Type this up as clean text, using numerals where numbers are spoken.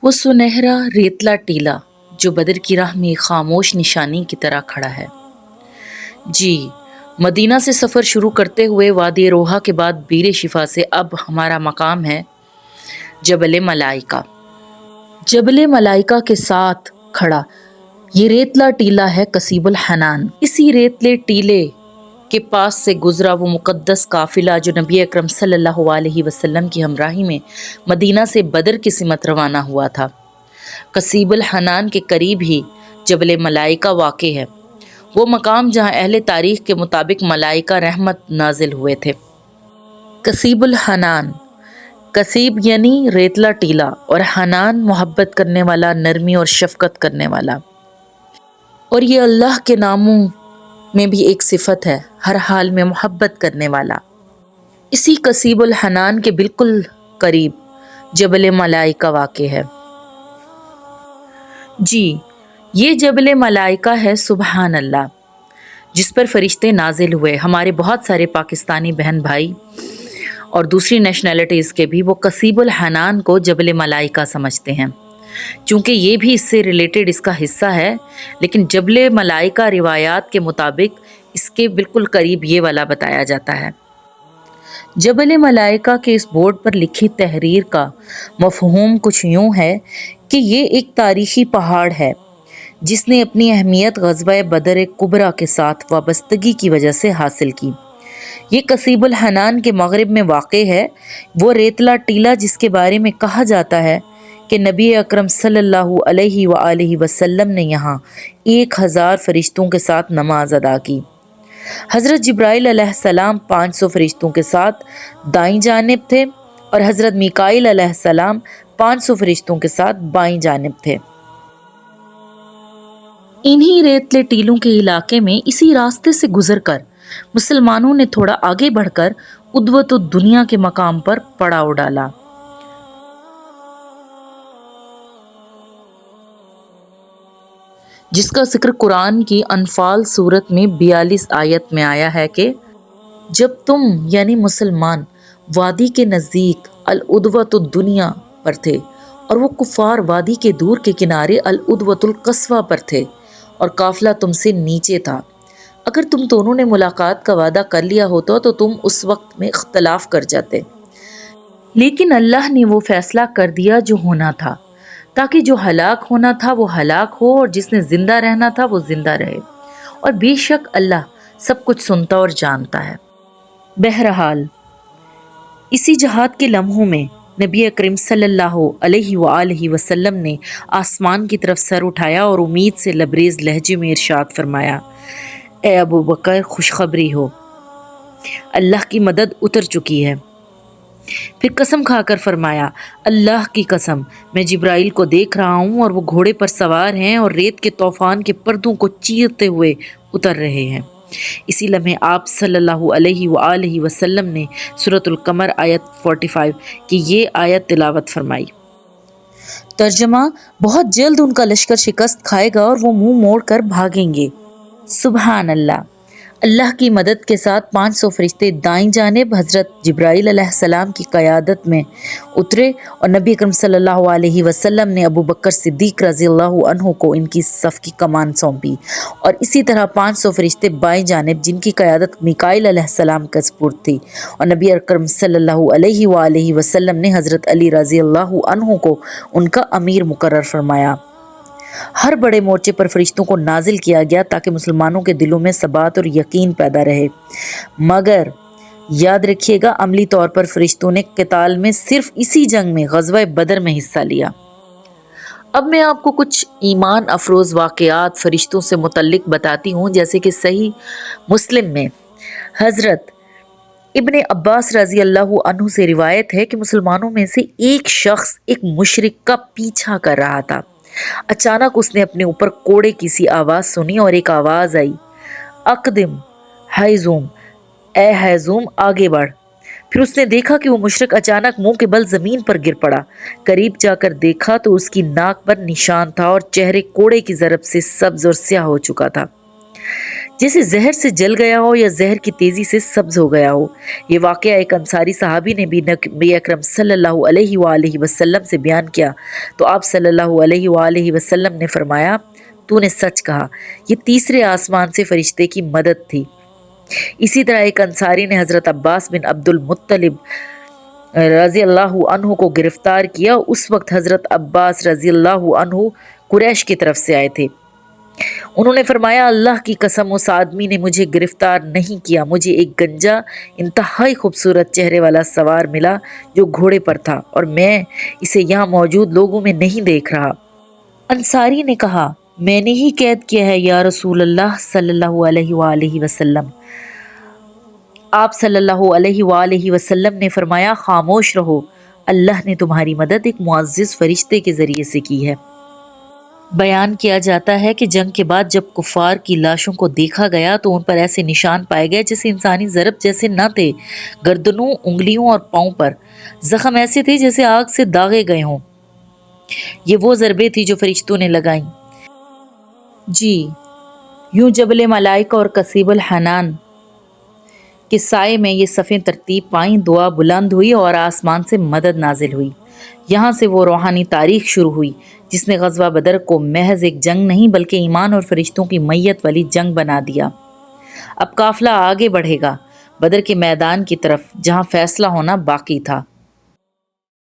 وہ سنہرا ریتلا ٹیلا جو بدر کی راہ میں خاموش نشانی کی طرح کھڑا ہے۔ جی، مدینہ سے سفر شروع کرتے ہوئے وادی روحا کے بعد بیر شفا سے اب ہمارا مقام ہے جبل ملائکہ۔ جبل ملائکہ کے ساتھ کھڑا یہ ریتلا ٹیلا ہے قصیب الحنان۔ اسی ریتلے ٹیلے کے پاس سے گزرا وہ مقدس قافلہ جو نبی اکرم صلی اللہ علیہ وسلم کی ہمراہی میں مدینہ سے بدر کی سمت روانہ ہوا تھا۔ قصیب الحنان کے قریب ہی جبل ملائکہ واقع ہے، وہ مقام جہاں اہل تاریخ کے مطابق ملائکہ رحمت نازل ہوئے تھے۔ قصیب الحنان، قصیب یعنی ریتلا ٹیلا اور حنان محبت کرنے والا، نرمی اور شفقت کرنے والا، اور یہ اللہ کے ناموں میں بھی ایک صفت ہے، ہر حال میں محبت کرنے والا۔ اسی قصیب الحنان کے بالکل قریب جبل ملائکہ واقع ہے۔ جی، یہ جبل ملائکہ ہے، سبحان اللہ، جس پر فرشتے نازل ہوئے۔ ہمارے بہت سارے پاکستانی بہن بھائی اور دوسری نیشنلٹیز کے بھی وہ قصیب الحنان کو جبل ملائکہ سمجھتے ہیں، چونکہ یہ بھی اس سے ریلیٹڈ اس کا حصہ ہے، لیکن جبل ملائکہ روایات کے مطابق اس کے بالکل قریب یہ والا بتایا جاتا ہے۔ جبل ملائکہ کے اس بورڈ پر لکھی تحریر کا مفہوم کچھ یوں ہے کہ یہ ایک تاریخی پہاڑ ہے جس نے اپنی اہمیت غزوہ بدر کبریٰ کے ساتھ وابستگی کی وجہ سے حاصل کی۔ یہ قصیب الحنان کے مغرب میں واقع ہے، وہ ریتلا ٹیلا جس کے بارے میں کہا جاتا ہے کہ نبی اکرم صلی اللہ علیہ وآلہ وسلم نے یہاں 1000 فرشتوں کے ساتھ نماز ادا کی۔ حضرت جبرائیل علیہ السلام 500 فرشتوں کے ساتھ دائیں جانب تھے اور حضرت میکائیل علیہ السلام 500 فرشتوں کے ساتھ بائیں جانب تھے۔ انہی ریتلے ٹیلوں کے علاقے میں اسی راستے سے گزر کر مسلمانوں نے تھوڑا آگے بڑھ کر ادوۃ الدنیا کے مقام پر پڑاؤ ڈالا۔ جس کا ذکر قرآن کی انفال سورت میں 42 آیت میں آیا ہے کہ جب تم یعنی مسلمان وادی کے نزدیک الادوۃ الدنیا پر تھے اور وہ کفار وادی کے دور کے کنارے الادوۃ القصویٰ پر تھے اور قافلہ تم سے نیچے تھا، اگر تم دونوں نے ملاقات کا وعدہ کر لیا ہوتا تو تم اس وقت میں اختلاف کر جاتے، لیکن اللہ نے وہ فیصلہ کر دیا جو ہونا تھا، تاکہ جو ہلاک ہونا تھا وہ ہلاک ہو اور جس نے زندہ رہنا تھا وہ زندہ رہے، اور بے شک اللہ سب کچھ سنتا اور جانتا ہے۔ بہرحال اسی جہاد کے لمحوں میں نبی اکرم صلی اللہ علیہ وآلہ وسلم نے آسمان کی طرف سر اٹھایا اور امید سے لبریز لہجے میں ارشاد فرمایا، اے ابو بکر خوشخبری ہو، اللہ کی مدد اتر چکی ہے۔ پھر قسم کھا کر فرمایا، اللہ کی قسم، میں جبرائیل کو دیکھ رہا ہوں اور وہ گھوڑے پر سوار ہیں اور ریت کے طوفان کے پردوں کو چیرتے ہوئے اتر رہے ہیں۔ اسی لمحے آپ صلی اللہ علیہ وآلہ وسلم نے سورۃ القمر آیت 45 کی یہ آیت تلاوت فرمائی۔ ترجمہ: بہت جلد ان کا لشکر شکست کھائے گا اور وہ منہ موڑ کر بھاگیں گے۔ سبحان اللہ۔ اللہ کی مدد کے ساتھ 500 فرشتے دائیں جانب حضرت جبرائیل علیہ السلام کی قیادت میں اترے اور نبی اکرم صلی اللہ علیہ وسلم نے ابو بکر صدیق رضی اللہ عنہ کو ان کی صف کی کمان سونپی، اور اسی طرح 500 فرشتے بائیں جانب جن کی قیادت میکائیل علیہ السلام کے سپرد تھی، اور نبی اکرم صلی اللہ علیہ وآلہ وسلم نے حضرت علی رضی اللہ عنہ کو ان کا امیر مقرر فرمایا۔ ہر بڑے مورچے پر فرشتوں کو نازل کیا گیا تاکہ مسلمانوں کے دلوں میں ثبات اور یقین پیدا رہے، مگر یاد رکھیے گا عملی طور پر فرشتوں نے قتال میں صرف اسی جنگ میں غزوہ بدر میں حصہ لیا۔ اب میں آپ کو کچھ ایمان افروز واقعات فرشتوں سے متعلق بتاتی ہوں، جیسے کہ صحیح مسلم میں حضرت ابن عباس رضی اللہ عنہ سے روایت ہے کہ مسلمانوں میں سے ایک شخص ایک مشرک کا پیچھا کر رہا تھا۔ اچانک اس نے اپنے اوپر کوڑے کی سی آواز سنی اور ایک آواز آئی، اقدم حیزوم، اے حیزوم آگے بڑھ۔ پھر اس نے دیکھا کہ وہ مشرک اچانک منہ کے بل زمین پر گر پڑا۔ قریب جا کر دیکھا تو اس کی ناک پر نشان تھا اور چہرے کوڑے کی ضرب سے سبز اور سیاہ ہو چکا تھا۔ جیسے زہر سے جل گیا ہو یا زہر کی تیزی سے سبز ہو گیا ہو۔ یہ واقعہ ایک انصاری صحابی نے بھی نبی اکرم صلی اللہ علیہ وآلہ وسلم سے بیان کیا تو آپ صلی اللہ علیہ وآلہ وسلم نے فرمایا، تو نے سچ کہا، یہ تیسرے آسمان سے فرشتے کی مدد تھی۔ اسی طرح ایک انصاری نے حضرت عباس بن عبد المطلب رضی اللہ عنہ کو گرفتار کیا۔ اس وقت حضرت عباس رضی اللہ عنہ قریش کی طرف سے آئے تھے۔ انہوں نے فرمایا، اللہ کی قسم اس آدمی نے مجھے گرفتار نہیں کیا، مجھے ایک گنجا انتہائی خوبصورت چہرے والا سوار ملا جو گھوڑے پر تھا، اور میں اسے یہاں موجود لوگوں میں نہیں دیکھ رہا۔ انصاری نے کہا، میں نے ہی قید کیا ہے یا رسول اللہ صلی اللہ علیہ وآلہ وسلم۔ آپ صلی اللہ علیہ وآلہ وسلم نے فرمایا، خاموش رہو، اللہ نے تمہاری مدد ایک معزز فرشتے کے ذریعے سے کی ہے۔ بیان کیا جاتا ہے کہ جنگ کے بعد جب کفار کی لاشوں کو دیکھا گیا تو ان پر ایسے نشان پائے گئے جیسے انسانی ضرب جیسے نہ تھے۔ گردنوں، انگلیوں اور پاؤں پر زخم ایسے تھے جیسے آگ سے داغے گئے ہوں۔ یہ وہ ضربیں تھی جو فرشتوں نے لگائیں۔ جی، یوں جبل ملائکہ اور کثیب الحنان کے سائے میں یہ صفیں ترتیب پائیں، دعا بلند ہوئی اور آسمان سے مدد نازل ہوئی۔ یہاں سے وہ روحانی تاریخ شروع ہوئی جس نے غزوہ بدر کو محض ایک جنگ نہیں بلکہ ایمان اور فرشتوں کی میت والی جنگ بنا دیا۔ اب قافلہ آگے بڑھے گا بدر کے میدان کی طرف جہاں فیصلہ ہونا باقی تھا۔